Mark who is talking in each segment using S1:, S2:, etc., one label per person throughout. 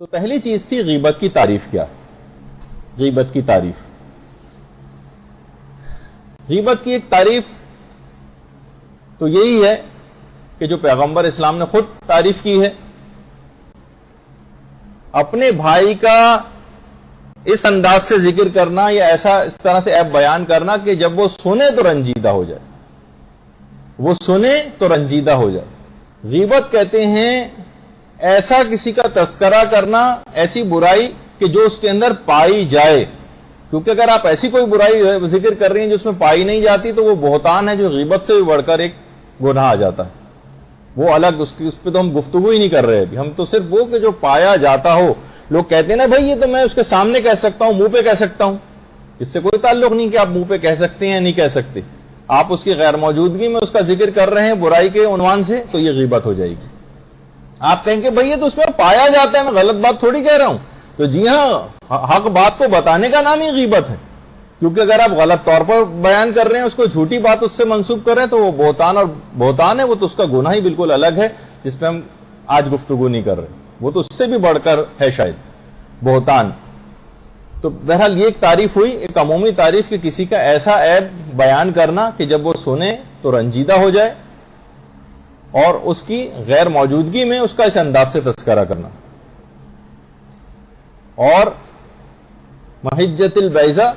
S1: تو پہلی چیز تھی غیبت کی تعریف کیا؟ غیبت کی تعریف، غیبت کی ایک تعریف تو یہی ہے کہ جو پیغمبر اسلام نے خود تعریف کی ہے، اپنے بھائی کا اس انداز سے ذکر کرنا یا اس طرح سے عیب بیان کرنا کہ جب وہ سنے تو رنجیدہ ہو جائے، وہ سنے تو رنجیدہ ہو جائے۔ غیبت کہتے ہیں ایسا کسی کا تذکرہ کرنا، ایسی برائی کہ جو اس کے اندر پائی جائے، کیونکہ اگر آپ ایسی کوئی برائی ذکر کر رہی ہیں جو اس میں پائی نہیں جاتی تو وہ بہتان ہے، جو غیبت سے بھی بڑھ کر ایک گناہ آ جاتا ہے، وہ الگ، اس پہ تو ہم گفتگو ہی نہیں کر رہے ابھی، ہم تو صرف وہ کہ جو پایا جاتا ہو۔ لوگ کہتے ہیں نا بھائی یہ تو میں اس کے سامنے کہہ سکتا ہوں، منہ پہ کہہ سکتا ہوں، اس سے کوئی تعلق نہیں کہ آپ منہ پہ کہہ سکتے ہیں یا نہیں کہہ سکتے، آپ اس کی غیر موجودگی میں اس کا ذکر کر رہے ہیں برائی کے عنوان سے تو یہ غیبت ہو جائے گی۔ آپ کہیں گے بھائی یہ تو اس میں پایا جاتا ہے، میں غلط بات تھوڑی کہہ رہا ہوں، تو جی ہاں، حق بات کو بتانے کا نام ہی غیبت ہے، کیونکہ اگر آپ غلط طور پر بیان کر رہے ہیں، اس کو جھوٹی بات اس سے منسوب کر رہے ہیں تو وہ بہتان، اور بہتان ہے وہ تو اس کا گناہ ہی بالکل الگ ہے جس پہ ہم آج گفتگو نہیں کر رہے، وہ تو اس سے بھی بڑھ کر ہے شاید بہتان۔ تو بہرحال یہ ایک تعریف ہوئی، ایک عمومی تعریف کہ کسی کا ایسا عیب بیان کرنا کہ جب وہ سنے تو رنجیدہ ہو جائے، اور اس کی غیر موجودگی میں اس کا اس انداز سے تذکرہ کرنا۔ اور محجت البیضہ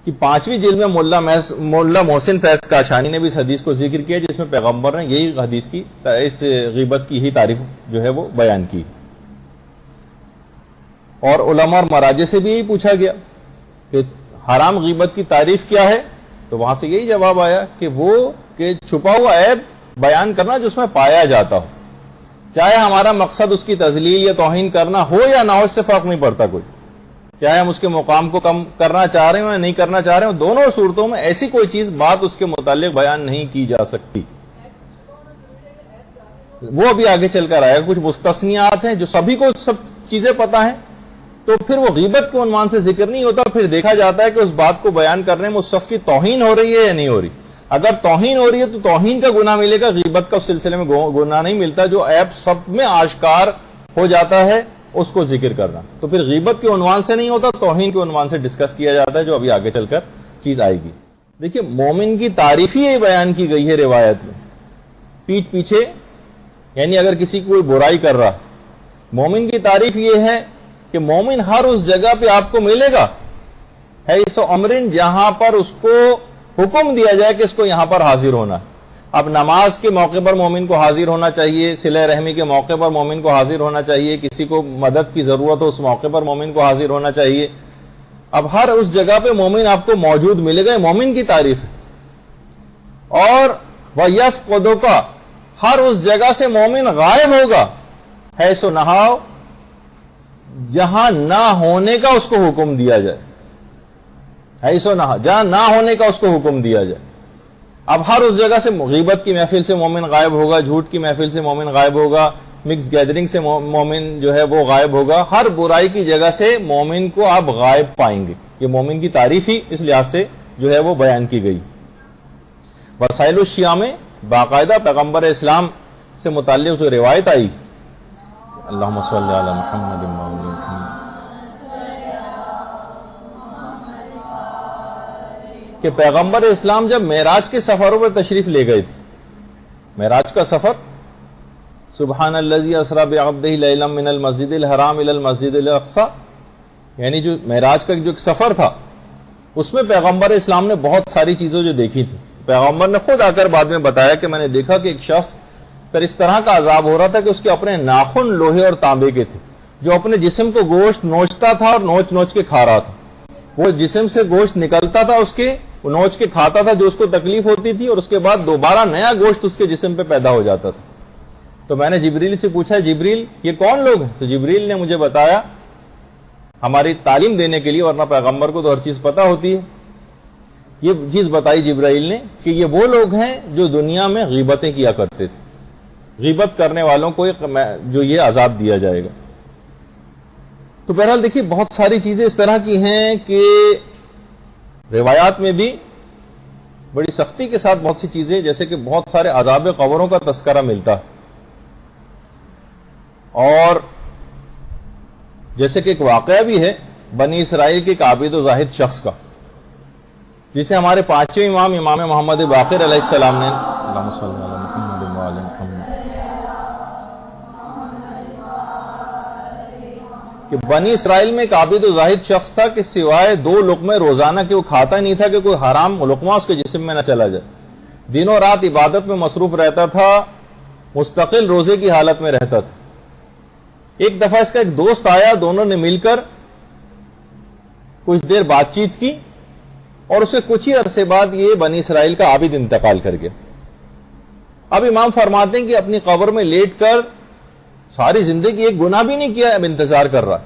S1: کی 5ویں جلد میں مولا محسن فیض کاشانی نے بھی اس حدیث کو ذکر کیا جس میں پیغمبر نے یہی حدیث کی، اس غیبت کی ہی تعریف جو ہے وہ بیان کی۔ اور علماء اور مراجع سے بھی یہی پوچھا گیا کہ حرام غیبت کی تعریف کیا ہے، تو وہاں سے یہی جواب آیا کہ وہ کہ چھپا ہوا عیب بیان کرنا جو اس میں پایا جاتا ہو، چاہے ہمارا مقصد اس کی تذلیل یا توہین کرنا ہو یا نہ ہو، اس سے فرق نہیں پڑتا کوئی، چاہے ہم اس کے مقام کو کم کرنا چاہ رہے ہوں یا نہیں کرنا چاہ رہے ہوں، دونوں صورتوں میں ایسی کوئی چیز بات اس کے متعلق بیان نہیں کی جا سکتی۔ وہ ابھی آگے چل کر آئے، کچھ مستثنیات ہیں جو سبھی کو سب چیزیں پتا ہیں، تو پھر وہ غیبت کے عنوان سے ذکر نہیں ہوتا، پھر دیکھا جاتا ہے کہ اس بات کو بیان کرنے میں اس شخص کی توہین ہو رہی ہے یا نہیں ہو رہی۔ اگر توہین ہو رہی ہے تو توہین کا گناہ ملے گا، غیبت کا اس سلسلے میں گناہ نہیں ملتا، جو عیب سب میں آشکار ہو جاتا ہے اس کو ذکر کرنا، تو پھر غیبت کے عنوان سے نہیں ہوتا، توہین کے عنوان سے ڈسکس کیا جاتا ہے، جو ابھی آگے چل کر چیز آئے گی۔ دیکھیے مومن کی تعریف ہی بیان کی گئی ہے روایت میں، پیٹھ پیچھے، یعنی اگر کسی کوئی برائی کر رہا، مومن کی تعریف یہ ہے کہ مومن ہر اس جگہ پہ آپ کو ملے گا ہے اس امرن جہاں پر اس کو حکم دیا جائے کہ اس کو یہاں پر حاضر ہونا ہے۔ اب نماز کے موقع پر مومن کو حاضر ہونا چاہیے، صلہ رحمی کے موقع پر مومن کو حاضر ہونا چاہیے، کسی کو مدد کی ضرورت ہو اس موقع پر مومن کو حاضر ہونا چاہیے۔ اب ہر اس جگہ پہ مومن آپ کو موجود ملے گا، مومن کی تعریف ہے۔ اور وَيَفْقُدُكَ، ہر اس جگہ سے مومن غائب ہوگا، حیث نہاؤ، جہاں نہ ہونے کا اس کو حکم دیا جائے، حیث نہا، جہاں نہ ہونے کا اس کو حکم دیا جائے۔ اب ہر اس جگہ سے غیبت کی محفل سے مومن غائب ہوگا، جھوٹ کی محفل سے مومن غائب ہوگا، مکس گیدرنگ سے مومن جو ہے وہ غائب ہوگا، ہر برائی کی جگہ سے مومن کو آپ غائب پائیں گے۔ یہ مومن کی تعریف ہی اس لحاظ سے جو ہے وہ بیان کی گئی۔ وسائل الشیعہ میں باقاعدہ پیغمبر اسلام سے متعلق جو روایت آئی، اللہم صلی علی محمد وعلی محمد، کہ پیغمبر اسلام جب معراج کے سفروں پر تشریف لے گئے تھے، معراج کا سفر، سبحان الذی اسری بعبدہ لیلا من المسجد الحرام الی المسجد الاقصی، یعنی جو معراج کا جو سفر تھا اس میں پیغمبر اسلام نے بہت ساری چیزیں جو دیکھی تھی، پیغمبر نے خود آ کر بعد میں بتایا کہ میں نے دیکھا کہ ایک شخص پر اس طرح کا عذاب ہو رہا تھا کہ اس کے اپنے ناخن لوہے اور تانبے کے تھے، جو اپنے جسم کو گوشت نوچتا تھا اور نوچ نوچ کے کھا رہا تھا، وہ جسم سے گوشت نکلتا تھا اس کے، وہ نوچ کے کھاتا تھا جو اس کو تکلیف ہوتی تھی، اور اس کے بعد دوبارہ نیا گوشت اس کے جسم پہ پیدا ہو جاتا تھا۔ تو میں نے جبریل سے پوچھا، جبریل یہ کون لوگ ہیں؟ تو جبریل نے مجھے بتایا، ہماری تعلیم دینے کے لیے، ورنہ پیغمبر کو تو ہر چیز پتہ ہوتی ہے، یہ چیز بتائی جبرائیل نے کہ یہ وہ لوگ ہیں جو دنیا میں غیبتیں کیا کرتے تھے، غیبت کرنے والوں کو جو یہ عذاب دیا جائے گا۔ تو بہرحال دیکھیے بہت ساری چیزیں اس طرح کی ہیں کہ روایات میں بھی بڑی سختی کے ساتھ بہت سی چیزیں، جیسے کہ بہت سارے عذاب قبروں کا تذکرہ ملتا ہے، اور جیسے کہ ایک واقعہ بھی ہے بنی اسرائیل کے ایک عابد و زاہد شخص کا، جسے ہمارے پانچویں امام محمد باقر علیہ السلام نے اللہم صلی علی محمد و علی محمد کہ بنی اسرائیل میں ایک عابد و زاہد شخص تھا کہ سوائے 2 لقمے روزانہ کے وہ کھاتا ہی نہیں تھا کہ کوئی حرام لقمہ اس کے جسم میں نہ چلا جائے، دنوں رات عبادت میں مصروف رہتا تھا، مستقل روزے کی حالت میں رہتا تھا۔ ایک دفعہ اس کا ایک دوست آیا، دونوں نے مل کر کچھ دیر بات چیت کی اور اسے کچھ ہی عرصے بعد یہ بنی اسرائیل کا عابد انتقال کر گیا۔ اب امام فرماتے ہیں کہ اپنی قبر میں لیٹ کر ساری زندگی ایک گناہ بھی نہیں کیا، اب انتظار کر رہا۔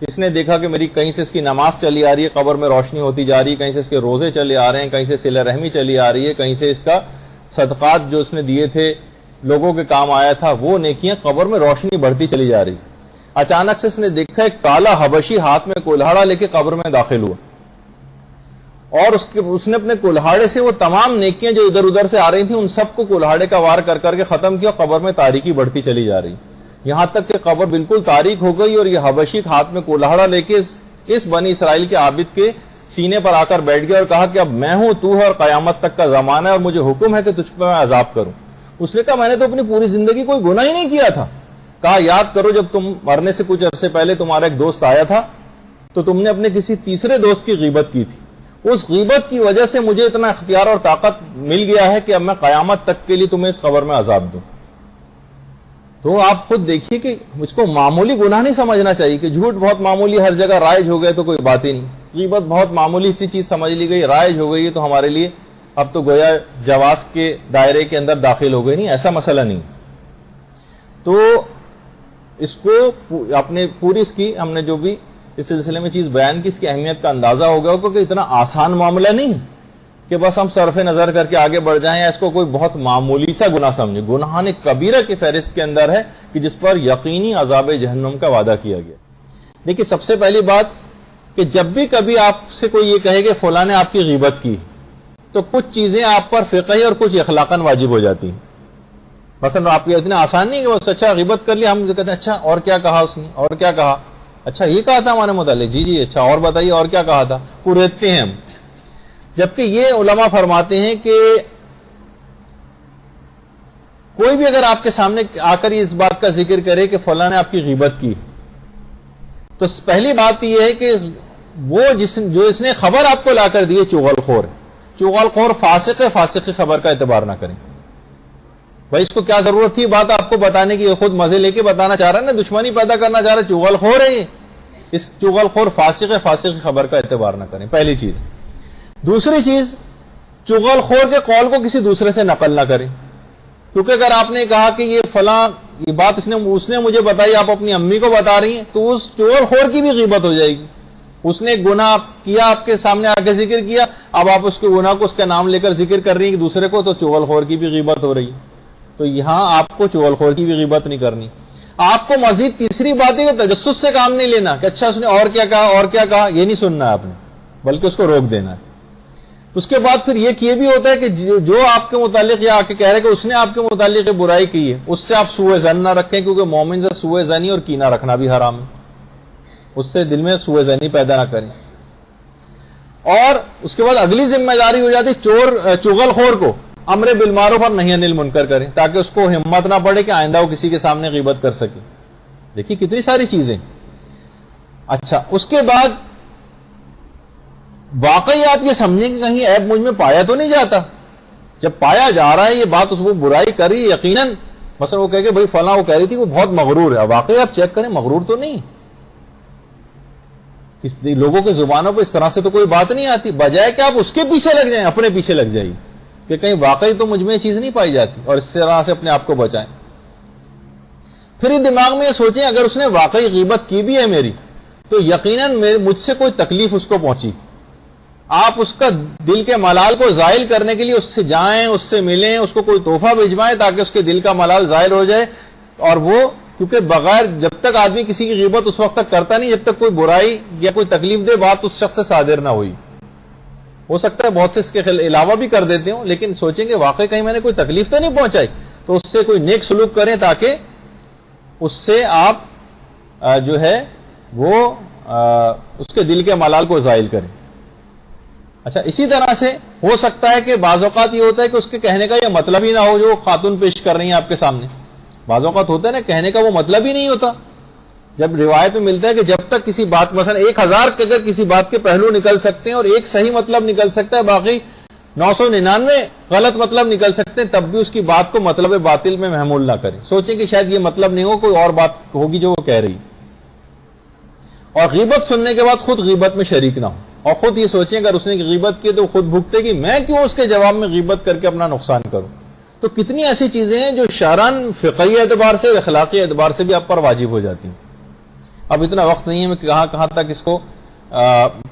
S1: اس نے دیکھا کہ میری کہیں سے اس کی نماز چلی آ رہی ہے، قبر میں روشنی ہوتی جا رہی ہے، کہیں سے اس کے روزے چلے آ رہے ہیں، کہیں سے صلہ رحمی چلی آ رہی ہے، کہیں سے اس کا صدقات جو اس نے دیے تھے لوگوں کے کام آیا تھا وہ نیکیاں، قبر میں روشنی بڑھتی چلی جا رہی۔ اچانک سے اس نے دیکھا ایک کالا حبشی ہاتھ میں کلہاڑا لے کے قبر میں داخل ہوا، اور اس نے اپنے کلہاڑے سے وہ تمام نیکیاں جو ادھر ادھر سے آ رہی تھیں ان سب کو کلہاڑے کا وار کر کر کے ختم کیا۔ قبر میں تاریکی بڑھتی چلی جا رہی، یہاں تک کہ قبر بالکل تاریک ہو گئی، اور یہ حبشی ہاتھ میں کلہاڑا لے کے اس بنی اسرائیل کے عابد کے سینے پر آ کر بیٹھ گیا اور کہا کہ اب میں ہوں، تو ہے، اور قیامت تک کا زمانہ ہے، اور مجھے حکم ہے کہ تجھ پہ میں عذاب کروں۔ اس نے کہا میں نے تو اپنی پوری زندگی کوئی گناہ ہی نہیں کیا تھا۔ کہا یاد کرو جب تم مرنے سے کچھ عرصے پہلے تمہارا ایک دوست آیا تھا تو تم نے اپنے کسی تیسرے دوست کی غیبت کی تھی، اس غیبت کی وجہ سے مجھے اتنا اختیار اور طاقت مل گیا ہے کہ اب میں قیامت تک کے لیے تمہیں اس قبر میں عذاب دوں۔ تو آپ خود دیکھیے کہ اس کو معمولی گناہ نہیں سمجھنا چاہیے کہ جھوٹ بہت معمولی ہر جگہ رائج ہو گئے تو کوئی بات ہی نہیں، غیبت بہت معمولی سی چیز سمجھ لی گئی، رائج ہو گئی ہے تو ہمارے لیے اب تو گویا جواز کے دائرے کے اندر داخل ہو گئی، نہیں، ایسا مسئلہ نہیں۔ تو اس کو اپنے پوری اس کی ہم نے جو بھی اس سلسلے میں چیز بیان کی، اس کی اہمیت کا اندازہ ہو گیا کیونکہ اتنا آسان معاملہ نہیں کہ بس ہم صرف نظر کر کے آگے بڑھ جائیں یا اس کو کوئی بہت معمولی سا گناہ سمجھیں۔ گناہان کبیرہ کی فہرست کے اندر ہے کہ جس پر یقینی عذاب جہنم کا وعدہ کیا گیا۔ دیکھیے سب سے پہلی بات کہ جب بھی کبھی آپ سے کوئی یہ کہے کہ فلاں نے آپ کی غیبت کی تو کچھ چیزیں آپ پر فقہی اور کچھ اخلاقاً واجب ہو جاتی ہیں۔ مثلا آپ کی اتنا آسان نہیں کہ بس اچھا غیبت کر لیا، ہم کہتے ہیں اچھا اور کیا کہا اس نے، اور کیا کہا، اچھا یہ کہا تھا ہمارے متعلق، جی اچھا اور بتائیے اور کیا کہا تھا، پوریتے ہیں ہم۔ جبکہ یہ علماء فرماتے ہیں کہ کوئی بھی اگر آپ کے سامنے آ کر اس بات کا ذکر کرے کہ فلاں نے آپ کی غیبت کی تو پہلی بات یہ ہے کہ وہ جو اس نے خبر آپ کو لا کر دی ہے چغل خور ہے، چغل خور فاسق ہے، فاسق کی خبر کا اعتبار نہ کریں۔ بھائی اس کو کیا ضرورت تھی بات آپ کو بتانے کی، خود مزے لے کے بتانا چاہ رہا ہے نا، دشمنی پیدا کرنا چاہ رہا ہے، چغل خور ہے یہ، اس چغل خور فاسق ہے، فاسق کی خبر کا اعتبار نہ کریں، پہلی چیز۔ دوسری چیز، چغل خور کے قول کو کسی دوسرے سے نقل نہ کریں، کیونکہ اگر آپ نے کہا کہ یہ فلاں یہ بات اس نے مجھے بتائی، آپ اپنی امی کو بتا رہی ہیں تو اس چغل خور کی بھی غیبت ہو جائے گی۔ اس نے گناہ کیا، آپ کے سامنے آ کے ذکر کیا، اب آپ اس کے گناہ کو اس کا نام لے کر ذکر کر رہی ہیں کہ دوسرے کو، تو چغل خور کی بھی غیبت ہو رہی ہے۔ تو یہاں آپ کو چغل خور کی بھی غیبت نہیں کرنی۔ آپ کو مزید تیسری بات ہے کہ تجسس سے کام نہیں لینا کہ اچھا اس نے اور کیا کہا اور کیا کہا، یہ نہیں سننا ہے آپ نے، بلکہ اس کو روک دینا ہے۔ اس کے بعد پھر یہ بھی ہوتا ہے کہ جو آپ کے متعلق یا آ کے کہہ رہے کہ اس نے آپ کے متعلق برائی کی ہے، اس سے آپ سوء ظن نہ رکھیں، کیونکہ مومن سے سوء ظنی اور کینہ رکھنا بھی حرام ہے، اس سے دل میں سوء ظنی پیدا نہ کریں۔ اور اس کے بعد اگلی ذمہ داری ہو جاتی چغل خور کو امر بالمعروف اور نہی عن المنکر کریں، تاکہ اس کو ہمت نہ پڑے کہ آئندہ وہ کسی کے سامنے غیبت کر سکے۔ دیکھیے کتنی ساری چیزیں۔ اچھا اس کے بعد واقعی آپ یہ سمجھیں کہ کہیں عیب مجھ میں پایا تو نہیں جاتا، جب پایا جا رہا ہے یہ بات، اس کو برائی کری یقیناً، مثلا وہ کہہ کہ بھائی فلاں وہ کہہ رہی تھی وہ بہت مغرور ہے، واقعی آپ چیک کریں مغرور تو نہیں، لوگوں کے زبانوں پہ اس طرح سے تو کوئی بات نہیں آتی، بجائے کہ آپ اس کے پیچھے لگ جائیں، اپنے پیچھے لگ جائیے کہ کہیں واقعی تو مجھ میں یہ چیز نہیں پائی جاتی، اور اس طرح سے اپنے آپ کو بچائیں۔ پھر دماغ میں یہ سوچیں اگر اس نے واقعی غیبت کی بھی ہے میری تو یقیناً مجھ سے کوئی تکلیف اس کو پہنچی، آپ اس کا دل کے ملال کو زائل کرنے کے لیے اس سے جائیں، اس سے ملیں، اس کو کوئی تحفہ بھجوائیں تاکہ اس کے دل کا ملال زائل ہو جائے۔ اور وہ کیونکہ بغیر جب تک آدمی کسی کی غیبت اس وقت تک کرتا نہیں جب تک کوئی برائی یا کوئی تکلیف دہ بات اس شخص سے صادر نہ ہوئی، ہو سکتا ہے بہت سے اس کے علاوہ بھی کر دیتے ہوں، لیکن سوچیں کہ واقعی کہیں میں نے کوئی تکلیف تو نہیں پہنچائی، تو اس سے کوئی نیک سلوک کریں تاکہ اس سے آپ جو ہے وہ اس کے دل کے ملال کو زائل کرے. اچھا اسی طرح سے ہو سکتا ہے کہ بعض اوقات یہ ہوتا ہے کہ اس کے کہنے کا یہ مطلب ہی نہ ہو جو خاتون پیش کر رہی ہیں آپ کے سامنے. بعض اوقات ہوتا ہے نا کہنے کا وہ مطلب ہی نہیں ہوتا. جب روایت میں ملتا ہے کہ جب تک کسی بات مثلا 1000 کے اگر کسی بات کے پہلو نکل سکتے ہیں اور ایک صحیح مطلب نکل سکتا ہے باقی 999 غلط مطلب نکل سکتے ہیں تب بھی اس کی بات کو مطلب باطل میں محمول نہ کریں. سوچیں کہ شاید یہ مطلب نہیں ہو کوئی اور بات ہوگی جو وہ کہہ رہی. اور غیبت سننے کے بعد خود غیبت میں شریک نہ ہو اور خود یہ سوچیں اگر اس نے غیبت کی تو خود بھگتے گی, میں کیوں اس کے جواب میں غیبت کر کے اپنا نقصان کروں. تو کتنی ایسی چیزیں ہیں جو شرعاً فقہی اعتبار سے اور اخلاقی اعتبار سے بھی آپ پر واجب ہو جاتی ہیں. اب اتنا وقت نہیں ہے میں کہاں تک اس کو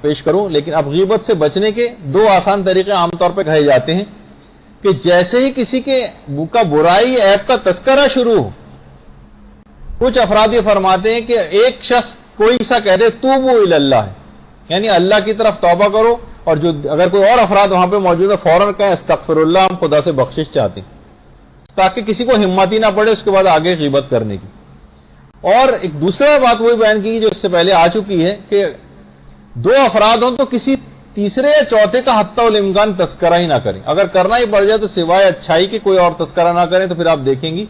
S1: پیش کروں, لیکن اب غیبت سے بچنے کے 2 آسان طریقے عام طور پہ کہے جاتے ہیں کہ جیسے ہی کسی کے کا برائی عیب کا تذکرہ شروع ہو, کچھ افراد یہ فرماتے ہیں کہ ایک شخص کوئی سا کہہ دے توبوا الی اللہ ہے, یعنی اللہ کی طرف توبہ کرو, اور جو اگر کوئی اور افراد وہاں پہ موجود ہے فوراً کہیں استغفر اللہ, ہم خدا سے بخشش چاہتے ہیں, تاکہ کسی کو ہمت ہی نہ پڑے اس کے بعد آگے غیبت کرنے کی. اور ایک دوسرا بات وہی بیان کی جو اس سے پہلے آ چکی ہے کہ 2 افراد ہوں تو کسی تیسرے یا چوتھے کا حتی الامکان تذکرہ ہی نہ کریں. اگر کرنا ہی پڑ جائے تو سوائے اچھائی کے کوئی اور تذکرہ نہ کریں, تو پھر آپ دیکھیں گی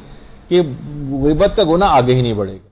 S1: کہ غیبت کا گناہ آگے ہی نہیں بڑھے گا.